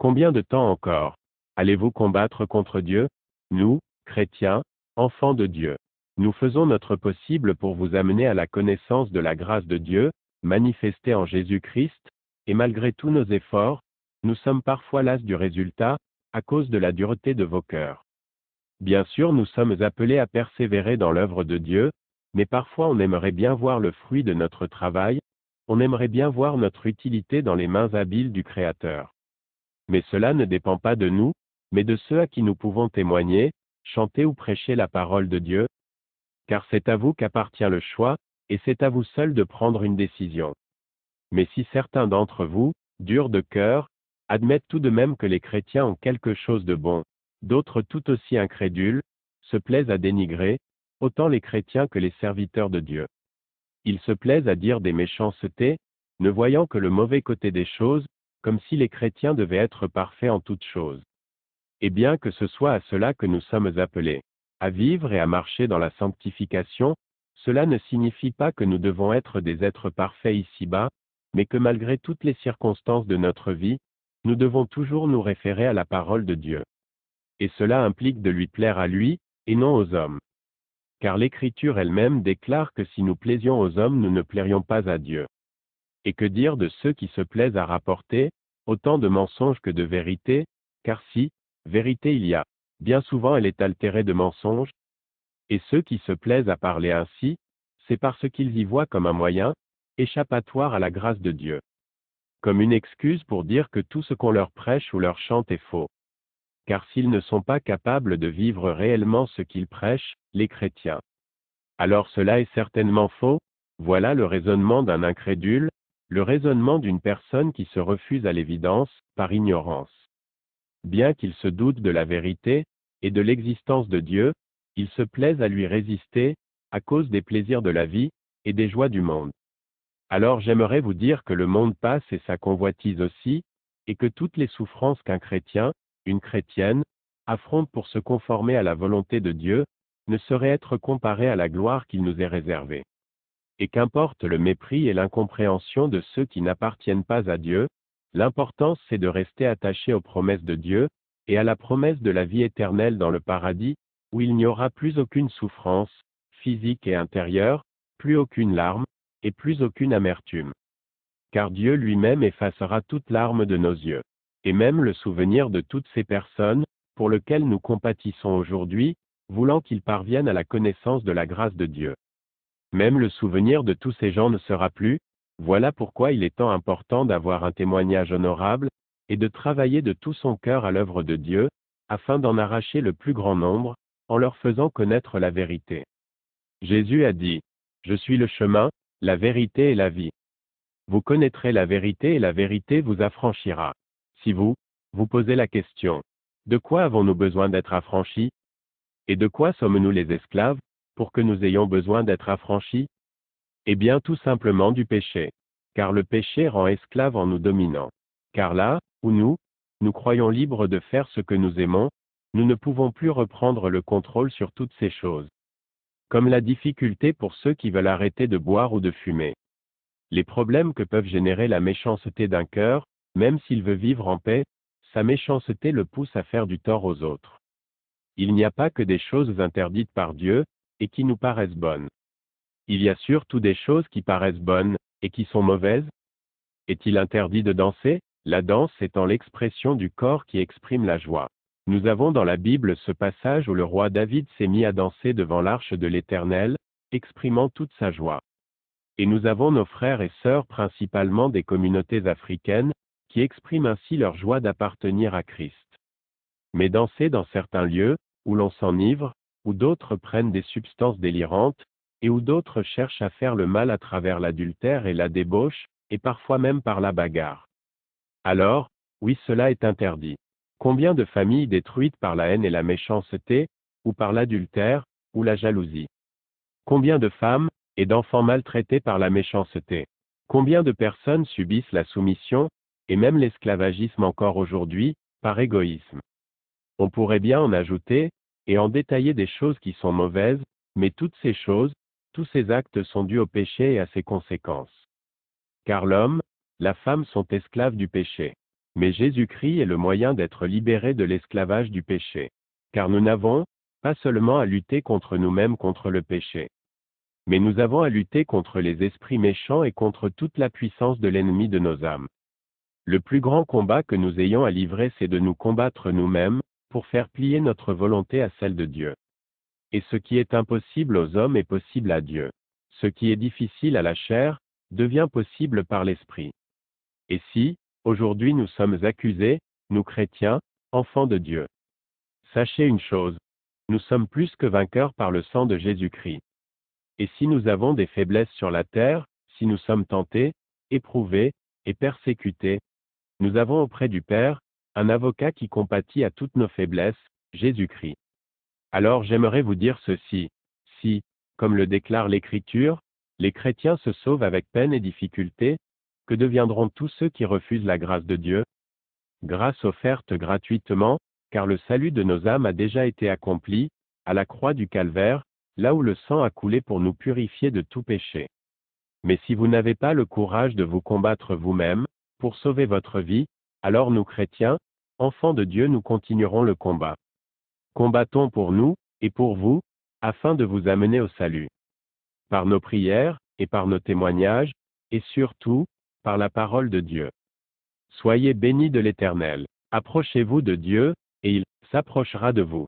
Combien de temps encore allez-vous combattre contre Dieu? Nous, chrétiens, enfants de Dieu. Nous faisons notre possible pour vous amener à la connaissance de la grâce de Dieu, manifestée en Jésus-Christ, et malgré tous nos efforts, nous sommes parfois las du résultat, à cause de la dureté de vos cœurs. Bien sûr, nous sommes appelés à persévérer dans l'œuvre de Dieu, mais parfois on aimerait bien voir le fruit de notre travail, on aimerait bien voir notre utilité dans les mains habiles du Créateur. Mais cela ne dépend pas de nous, mais de ceux à qui nous pouvons témoigner, chanter ou prêcher la parole de Dieu, car c'est à vous qu'appartient le choix, et c'est à vous seul de prendre une décision. Mais si certains d'entre vous, durs de cœur, admettent tout de même que les chrétiens ont quelque chose de bon, d'autres tout aussi incrédules, se plaisent à dénigrer, autant les chrétiens que les serviteurs de Dieu. Ils se plaisent à dire des méchancetés, ne voyant que le mauvais côté des choses, comme si les chrétiens devaient être parfaits en toutes choses. Et bien que ce soit à cela que nous sommes appelés, à vivre et à marcher dans la sanctification, cela ne signifie pas que nous devons être des êtres parfaits ici-bas, mais que malgré toutes les circonstances de notre vie, nous devons toujours nous référer à la parole de Dieu. Et cela implique de lui plaire à lui, et non aux hommes. Car l'Écriture elle-même déclare que si nous plaisions aux hommes, nous ne plairions pas à Dieu. Et que dire de ceux qui se plaisent à rapporter, autant de mensonges que de vérité, car si, vérité il y a, bien souvent elle est altérée de mensonges, et ceux qui se plaisent à parler ainsi, c'est parce qu'ils y voient comme un moyen, échappatoire à la grâce de Dieu. Comme une excuse pour dire que tout ce qu'on leur prêche ou leur chante est faux. Car s'ils ne sont pas capables de vivre réellement ce qu'ils prêchent, les chrétiens, alors cela est certainement faux, voilà le raisonnement d'un incrédule, le raisonnement d'une personne qui se refuse à l'évidence, par ignorance. Bien qu'ils se doutent de la vérité, et de l'existence de Dieu, ils se plaisent à lui résister, à cause des plaisirs de la vie, et des joies du monde. Alors j'aimerais vous dire que le monde passe et sa convoitise aussi, et que toutes les souffrances qu'un chrétien, une chrétienne, affronte pour se conformer à la volonté de Dieu, ne sauraient être comparées à la gloire qu'il nous est réservée. Et qu'importe le mépris et l'incompréhension de ceux qui n'appartiennent pas à Dieu, l'important c'est de rester attaché aux promesses de Dieu, et à la promesse de la vie éternelle dans le paradis, où il n'y aura plus aucune souffrance, physique et intérieure, plus aucune larme, et plus aucune amertume. Car Dieu lui-même effacera toute larme de nos yeux. Et même le souvenir de toutes ces personnes, pour lesquelles nous compatissons aujourd'hui, voulant qu'ils parviennent à la connaissance de la grâce de Dieu. Même le souvenir de tous ces gens ne sera plus, voilà pourquoi il est tant important d'avoir un témoignage honorable, et de travailler de tout son cœur à l'œuvre de Dieu, afin d'en arracher le plus grand nombre, en leur faisant connaître la vérité. Jésus a dit, « Je suis le chemin, la vérité et la vie. Vous connaîtrez la vérité et la vérité vous affranchira. » Si vous posez la question, de quoi avons-nous besoin d'être affranchis? Et de quoi sommes-nous les esclaves, pour que nous ayons besoin d'être affranchis? Eh bien tout simplement du péché. Car le péché rend esclaves en nous dominant. Car là, où nous croyons libres de faire ce que nous aimons, nous ne pouvons plus reprendre le contrôle sur toutes ces choses. Comme la difficulté pour ceux qui veulent arrêter de boire ou de fumer. Les problèmes que peuvent générer la méchanceté d'un cœur, même s'il veut vivre en paix, sa méchanceté le pousse à faire du tort aux autres. Il n'y a pas que des choses interdites par Dieu, et qui nous paraissent bonnes. Il y a surtout des choses qui paraissent bonnes, et qui sont mauvaises. Est-il interdit de danser? La danse étant l'expression du corps qui exprime la joie. Nous avons dans la Bible ce passage où le roi David s'est mis à danser devant l'arche de l'Éternel, exprimant toute sa joie. Et nous avons nos frères et sœurs principalement des communautés africaines, qui expriment ainsi leur joie d'appartenir à Christ. Mais danser dans certains lieux, où l'on s'enivre, où d'autres prennent des substances délirantes, et où d'autres cherchent à faire le mal à travers l'adultère et la débauche, et parfois même par la bagarre. Alors, oui cela est interdit. Combien de familles détruites par la haine et la méchanceté, ou par l'adultère, ou la jalousie? Combien de femmes, et d'enfants maltraités par la méchanceté? Combien de personnes subissent la soumission, et même l'esclavagisme encore aujourd'hui, par égoïsme? On pourrait bien en ajouter, et en détailler des choses qui sont mauvaises, mais toutes ces choses, tous ces actes sont dus au péché et à ses conséquences. Car l'homme, la femme sont esclaves du péché. Mais Jésus-Christ est le moyen d'être libérés de l'esclavage du péché. Car nous n'avons pas seulement à lutter contre nous-mêmes contre le péché. Mais nous avons à lutter contre les esprits méchants et contre toute la puissance de l'ennemi de nos âmes. Le plus grand combat que nous ayons à livrer, c'est de nous combattre nous-mêmes, pour faire plier notre volonté à celle de Dieu. Et ce qui est impossible aux hommes est possible à Dieu. Ce qui est difficile à la chair, devient possible par l'Esprit. Et si, aujourd'hui nous sommes accusés, nous chrétiens, enfants de Dieu. Sachez une chose. Nous sommes plus que vainqueurs par le sang de Jésus-Christ. Et si nous avons des faiblesses sur la terre, si nous sommes tentés, éprouvés, et persécutés, nous avons auprès du Père, un avocat qui compatit à toutes nos faiblesses, Jésus-Christ. Alors j'aimerais vous dire ceci. Si, comme le déclare l'Écriture, les chrétiens se sauvent avec peine et difficulté, que deviendront tous ceux qui refusent la grâce de Dieu? Grâce offerte gratuitement, car le salut de nos âmes a déjà été accompli, à la croix du Calvaire, là où le sang a coulé pour nous purifier de tout péché. Mais si vous n'avez pas le courage de vous combattre vous-même, pour sauver votre vie, alors nous chrétiens, enfants de Dieu, nous continuerons le combat. Combattons pour nous, et pour vous, afin de vous amener au salut. Par nos prières, et par nos témoignages, et surtout, par la parole de Dieu. Soyez bénis de l'Éternel. Approchez-vous de Dieu, et il s'approchera de vous.